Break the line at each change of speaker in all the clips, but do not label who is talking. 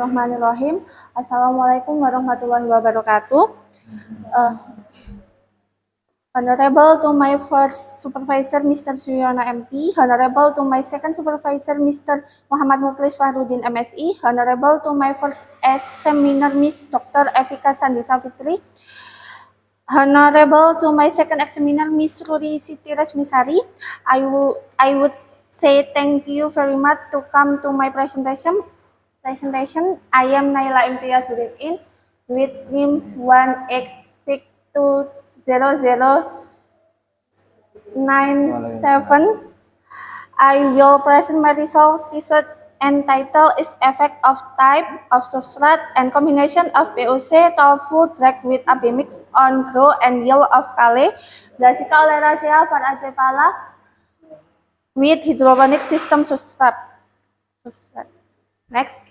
Bismillahirrahmanirrahim. Assalamualaikum warahmatullahi wabarakatuh. Honorable to my first supervisor, Mr. Suyona MP. Honorable to my second supervisor, Mr. Muhammad Muklis Fahrudin MSI. Honorable to my first examiner, Ms. Dr. Evika Sandi Savitri. Honorable to my second examiner, Ms. Ruri Siti Resmisari. I would say thank you very much to come to my presentation. I am Naila Imtiaz Hurin with NIM 1X620097. I will present my research entitled is effect of type of substrate and combination of POC tofu drag with AB mix on grow and yield of kale Brassica oleracea Paracephala with hydroponic system substrate. Next,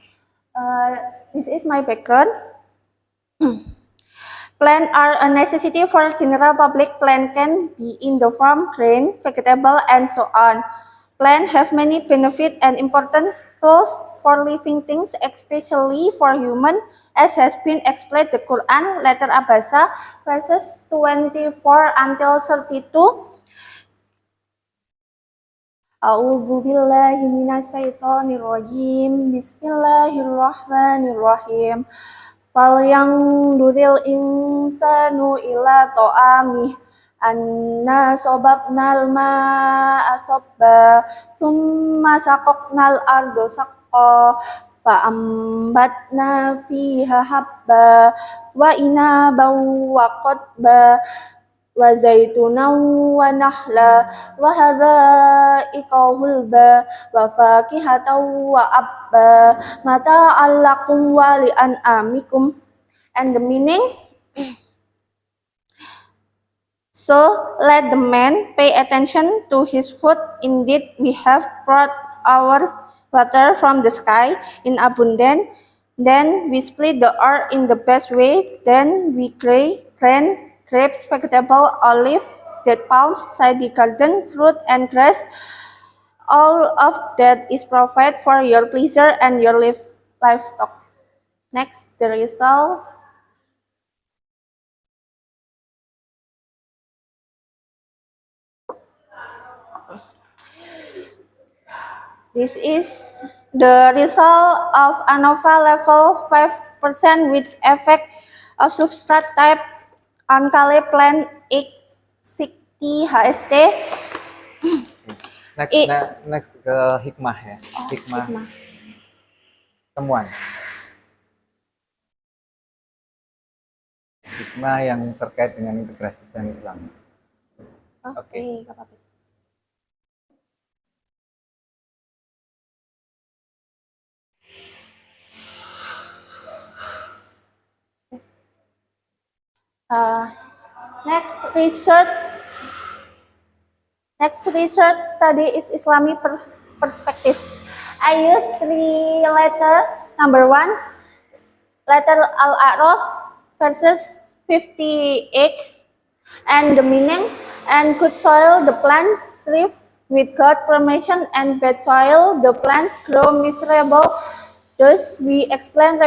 this is my background. Plants are a necessity for general public. Plant can be in the form, grain, vegetable, and so on. Plants have many benefits and important roles for living things, especially for human, as has been explained the Quran, letter Abasa, verses 24 until 32. A'udzu billahi minasyaitonir rajim. Bismillahirrahmanirrahim. Falyanzuril insanu ila ta'amih anna sababnal ma'a sabba thumma saqaqnal arda saqqa fa'ambatna fiha habba wa inaban wa qadba wa zaitunan wa nahla wa hadha'iqa hulba wa fakihatan wa abba mata'al lakum wa li'an'amikum. And the meaning, so let the man pay attention to his food. Indeed, we have brought our water from the sky in abundance. Then we split the earth in the best way. Then we plant grapes, vegetable, olive, date palms, shady garden, fruit, and grass. All of that is provided for your pleasure and your livestock. Next, the result. This is the result of ANOVA level 5% with effect of substrate type on kale plant X60 HST.
Next ke hikmah ya. Hikmah. Temuan. Hikmah yang terkait dengan integrasi dan Islam.
Oke. Next research study is Islamic perspective. I use three letters. Number 1, letter Al-A'raf verses 58, and the meaning, and good soil the plant thrive with God permission, and bad soil the plants grow miserable. Thus we explain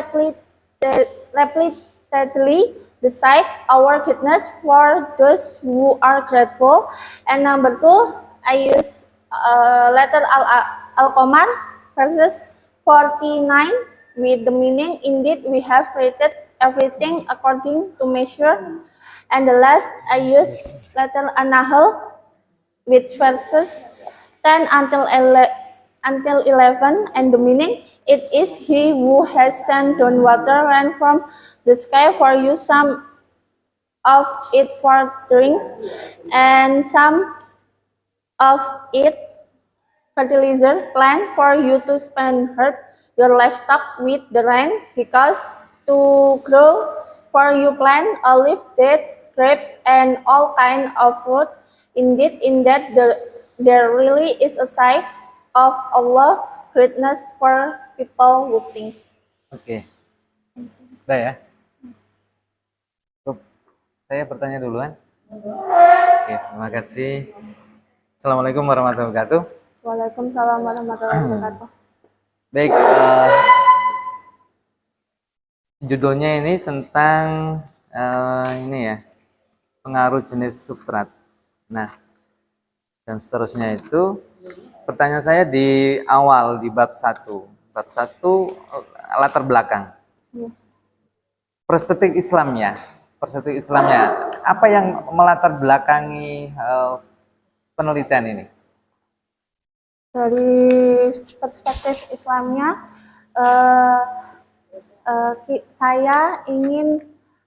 repeatedly the site our goodness for those who are grateful. And number 2, I use letter Al-Qamar verses 49 with the meaning, indeed we have created everything according to measure. And the last, I use letter An-Nahl with verses 10 until 11, and the meaning, it is he who has sent down water rain from the sky for you, some of it for drinks, and some of it fertilizer plant for you to spend herb your livestock with the rain, because to grow for you plant olive, dates, grapes, and all kind of fruit. Indeed, in that there really is a sight of Allah greatness for people who think.
Oke. Udah ya. Saya bertanya duluan. Oke, terima kasih. Assalamualaikum warahmatullahi wabarakatuh.
Waalaikumsalam warahmatullahi wabarakatuh.
Baik, judulnya ini tentang ini ya, pengaruh jenis substrat. Nah, dan seterusnya itu pertanyaan saya di awal di bab 1. Bab 1 latar belakang. Perspektif Islamnya. Perspektif Islamnya. Apa yang melatar belakangi penelitian ini?
Dari perspektif Islamnya, eh, saya ingin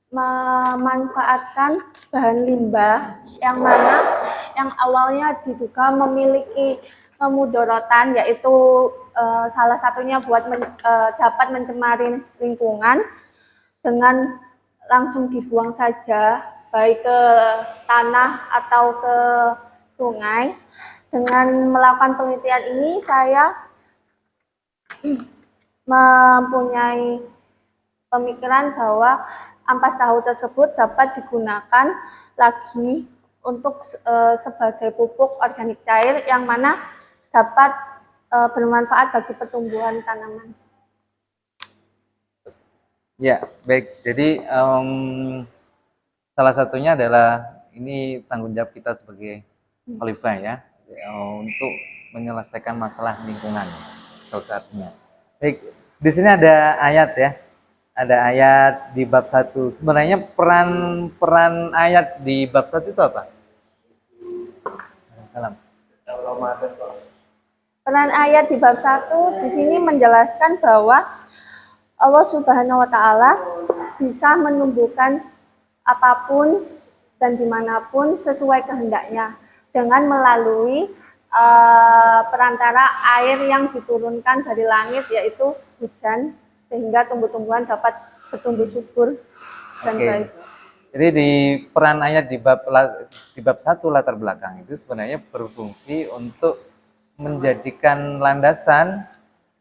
memanfaatkan bahan limbah yang awalnya diduga memiliki kemudorotan, yaitu salah satunya dapat mencemari lingkungan, dengan langsung dibuang saja, baik ke tanah atau ke sungai. Dengan melakukan penelitian ini, saya mempunyai pemikiran bahwa ampas tahu tersebut dapat digunakan lagi untuk sebagai pupuk organik cair yang mana dapat bermanfaat bagi pertumbuhan tanaman.
Ya, baik. Jadi salah satunya adalah ini tanggung jawab kita sebagai khalifah ya, untuk menyelesaikan masalah lingkungan salah satunya. Baik, di sini ada ayat ya. Ada ayat di bab 1. Sebenarnya peran ayat di bab 1 itu apa? Salam.
Peran ayat di bab 1 di sini menjelaskan bahwa Allah Subhanahu wa Ta'ala bisa menumbuhkan apapun dan dimanapun sesuai kehendaknya dengan melalui perantara air yang diturunkan dari langit, yaitu hujan, sehingga tumbuh-tumbuhan dapat bertumbuh subur dan baik.
Jadi di peran ayat di bab 1 latar belakang itu sebenarnya berfungsi untuk menjadikan landasan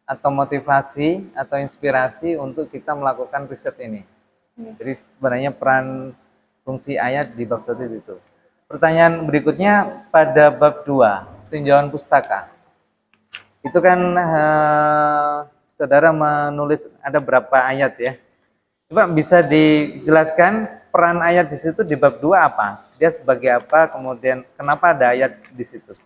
atau motivasi atau inspirasi untuk kita melakukan riset ini. Jadi sebenarnya peran fungsi ayat di bab 1 itu. Pertanyaan berikutnya pada bab 2, tinjauan pustaka. Itu kan saudara menulis ada berapa ayat ya? Coba bisa dijelaskan peran ayat di situ di bab 2 apa? Dia sebagai apa? Kemudian kenapa ada ayat di situ?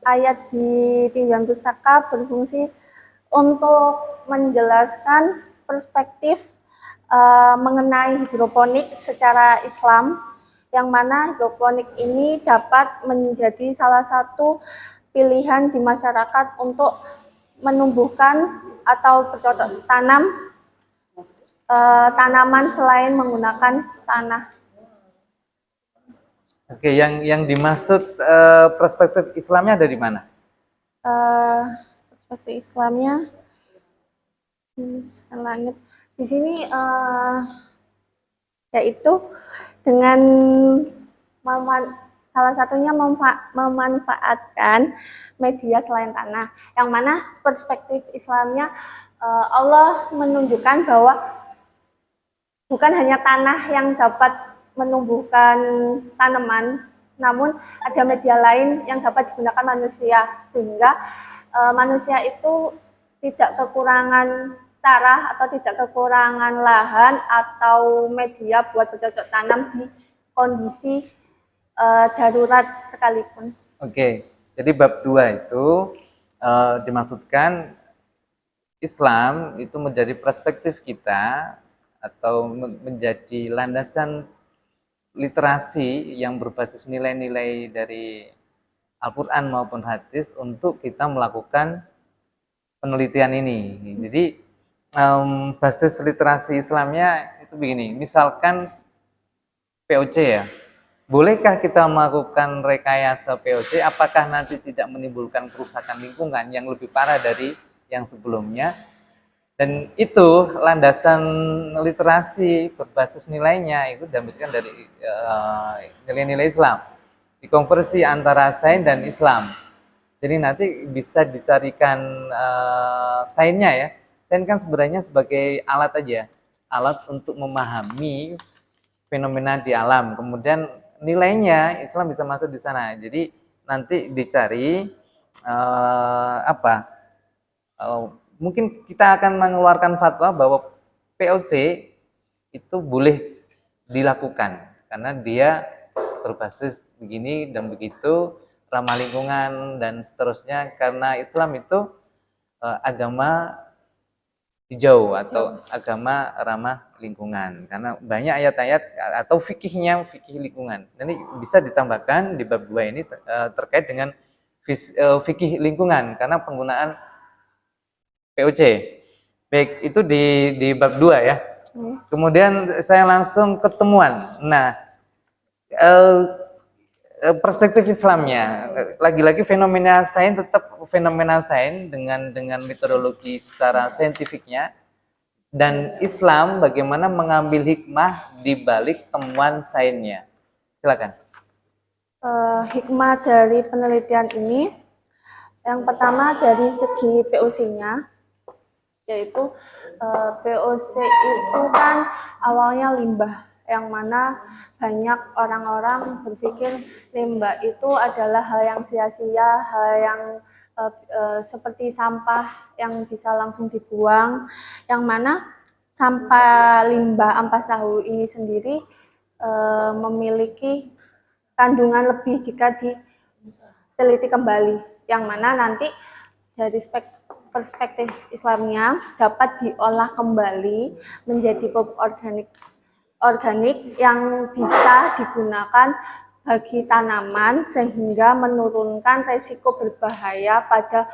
Ayat di tinjauan pustaka berfungsi untuk menjelaskan perspektif mengenai hidroponik secara Islam, yang mana hidroponik ini dapat menjadi salah satu pilihan di masyarakat untuk menumbuhkan atau bercocok tanam tanaman selain menggunakan tanah.
Oke, yang dimaksud perspektif Islamnya ada di mana?
Perspektif Islamnya langit di sini, yaitu dengan salah satunya memanfaatkan media selain tanah, yang mana perspektif Islamnya Allah menunjukkan bahwa bukan hanya tanah yang dapat menumbuhkan tanaman, namun ada media lain yang dapat digunakan manusia, sehingga manusia itu tidak kekurangan tanah atau tidak kekurangan lahan atau media buat bercocok tanam di kondisi darurat sekalipun.
Oke, jadi bab 2 itu dimaksudkan Islam itu menjadi perspektif kita atau menjadi landasan literasi yang berbasis nilai-nilai dari Al-Quran maupun hadis untuk kita melakukan penelitian ini. Jadi basis literasi Islamnya itu begini, misalkan POC ya, bolehkah kita melakukan rekayasa POC? Apakah nanti tidak menimbulkan kerusakan lingkungan yang lebih parah dari yang sebelumnya? Dan itu landasan literasi berbasis nilainya itu dapatkan dari nilai-nilai Islam, dikonversi antara sains dan Islam. Jadi nanti bisa dicarikan sainsnya ya. Sains kan sebenarnya sebagai alat aja, alat untuk memahami fenomena di alam. Kemudian nilainya Islam bisa masuk di sana. Jadi nanti dicari apa? Mungkin kita akan mengeluarkan fatwa bahwa POC itu boleh dilakukan karena dia berbasis begini dan begitu, ramah lingkungan dan seterusnya, karena Islam itu agama hijau atau agama ramah lingkungan, karena banyak ayat-ayat atau fikihnya fikih lingkungan. Nanti bisa ditambahkan di bab 2 ini terkait dengan fikih lingkungan karena penggunaan POC. Baik, itu di bab 2 ya. Kemudian saya langsung ke temuan. Nah, perspektif Islamnya, lagi-lagi fenomena sains tetap fenomena sains dengan metodologi secara saintifiknya, dan Islam bagaimana mengambil hikmah di balik temuan sainsnya. Silakan.
Hikmah dari penelitian ini, yang pertama dari segi POC-nya, yaitu POC itu kan awalnya limbah, yang mana banyak orang-orang berpikir limbah itu adalah hal yang sia-sia, hal yang seperti sampah yang bisa langsung dibuang, yang mana sampah limbah ampas tahu ini sendiri memiliki kandungan lebih jika diteliti kembali, yang mana nanti dari perspektif Islamnya dapat diolah kembali menjadi pupuk organik yang bisa digunakan bagi tanaman sehingga menurunkan resiko berbahaya pada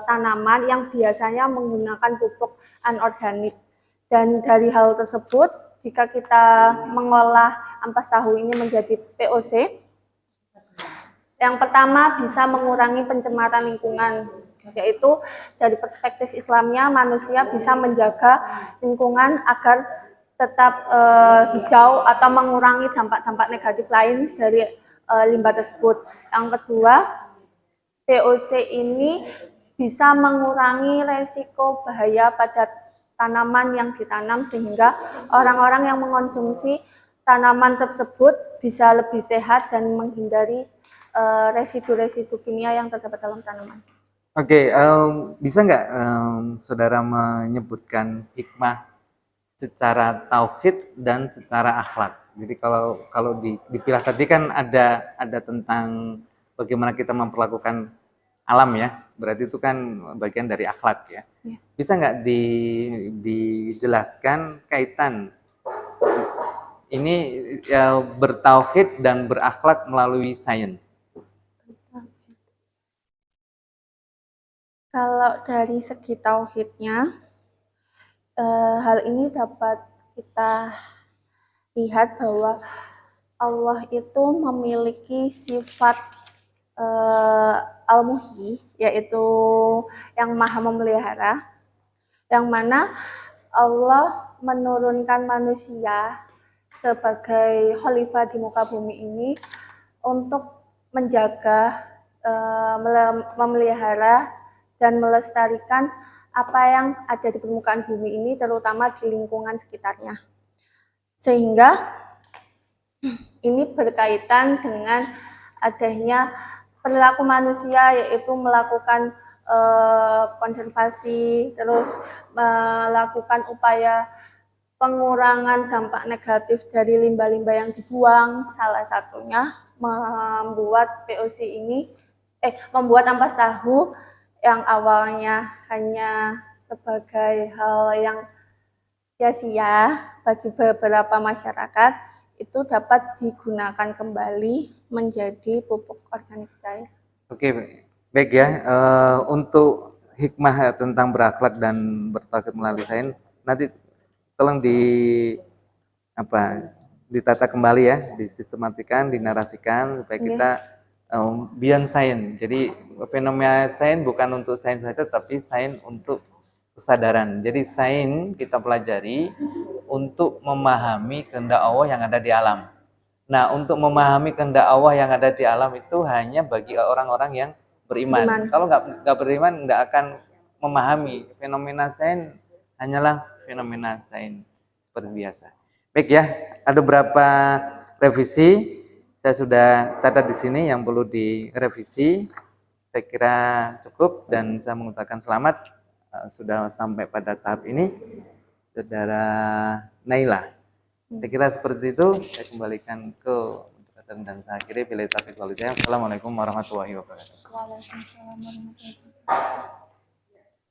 tanaman yang biasanya menggunakan pupuk anorganik. Dan dari hal tersebut, jika kita mengolah ampas tahu ini menjadi POC, yang pertama bisa mengurangi pencemaran lingkungan, yaitu dari perspektif Islamnya manusia bisa menjaga lingkungan agar tetap hijau atau mengurangi dampak-dampak negatif lain dari limbah tersebut. Yang kedua, POC ini bisa mengurangi resiko bahaya pada tanaman yang ditanam sehingga orang-orang yang mengkonsumsi tanaman tersebut bisa lebih sehat dan menghindari residu-residu kimia yang terdapat dalam tanaman.
Oke, bisa nggak saudara menyebutkan hikmah secara tauhid dan secara akhlak? Jadi kalau dipilah tadi kan ada tentang bagaimana kita memperlakukan alam ya, berarti itu kan bagian dari akhlak ya. Bisa nggak dijelaskan kaitan ini bertauhid dan berakhlak melalui sains?
Kalau dari segi tauhidnya, hal ini dapat kita lihat bahwa Allah itu memiliki sifat al-muhyi, yaitu yang maha memelihara, yang mana Allah menurunkan manusia sebagai khalifah di muka bumi ini untuk menjaga, memelihara dan melestarikan apa yang ada di permukaan bumi ini, terutama di lingkungan sekitarnya. Sehingga ini berkaitan dengan adanya perilaku manusia, yaitu melakukan konservasi, terus melakukan upaya pengurangan dampak negatif dari limbah-limbah yang dibuang. Salah satunya membuat POC ini, membuat ampas tahu yang awalnya hanya sebagai hal yang sia-sia bagi beberapa masyarakat, itu dapat digunakan kembali menjadi pupuk organik cair.
Oke, baik ya. Untuk hikmah tentang berakhlak dan bertauhid melalui sains, nanti tolong ditata kembali ya, disistematikan, dinarasikan supaya kita beyond sains. Jadi fenomena sains bukan untuk sains saja, tapi sains untuk kesadaran. Jadi sains kita pelajari untuk memahami kehendak Allah yang ada di alam. Nah, untuk memahami kehendak Allah yang ada di alam itu hanya bagi orang-orang yang beriman. Kalau nggak beriman, nggak akan memahami. Fenomena sains hanyalah fenomena sains seperti biasa. Baik ya, ada beberapa revisi. Saya sudah catat di sini yang perlu direvisi. saya kira cukup dan saya mengucapkan selamat sudah sampai pada tahap ini, Saudara Naila. Saya kira seperti itu. Saya kembalikan ke moderator dan saya akhiri. Bila taufiq wal hidayah. Assalamualaikum warahmatullahi wabarakatuh.
Waalaikumsalam warahmatullahi wabarakatuh.